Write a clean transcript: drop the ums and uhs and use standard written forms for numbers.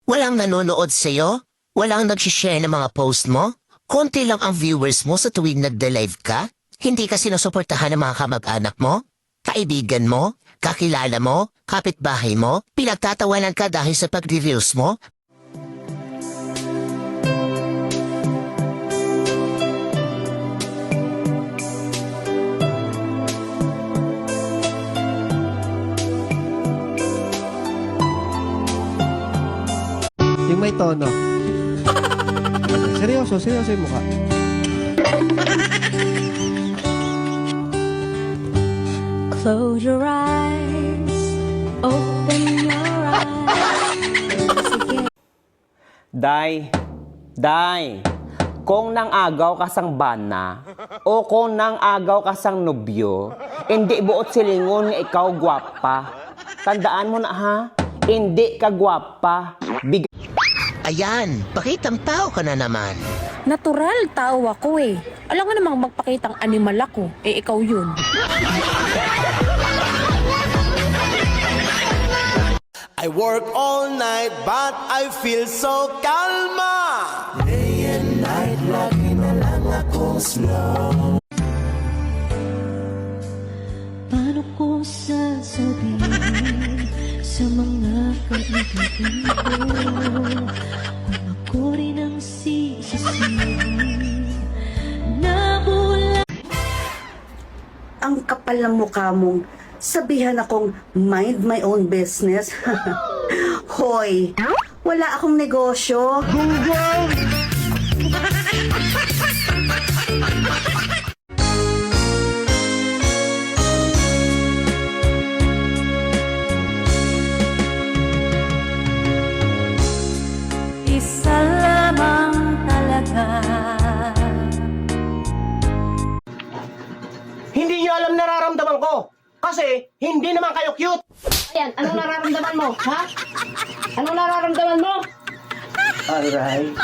Walang nanonood sa'yo? Walang nag-share ng mga post mo? Konti lang ang viewers mo sa tuwing nagde-live ka? Hindi ka sinusuportahan ng mga kamag-anak mo? Kaibigan mo? Kakilala mo? Kapitbahay mo? Pinagtatawanan ka dahil sa pagre-reels mo? Yung may tono. Seryoso yung mukha. Close your eyes, open your eyes. Day, kung nang agaw ka sang bana, o kung nang agaw ka sang nobyo, hindi buot silingon nga ikaw gwapa. Tandaan mo na ha, hindi ka gwapa. Ayan, pakitang tao ka na naman. Natural tao ako eh. Alam nga namang magpakitang animal ako. Eh, ikaw yun. I work all night but I feel so kalma. Day and night, lagi na lang akong slow. Paano ko sasabihin sa mga kaibigan ko kung ako rin ang sisisihin na bulan? Ang kapal ng mukha mong sabihan akong mind my own business. Hoy, wala akong negosyo. Isa lamang talaga. Hindi niyo alam nararamdaman ko. Kasi hindi naman kayo cute. Ayan, anong nararamdaman mo, ha? Anong nararamdaman mo? Alright.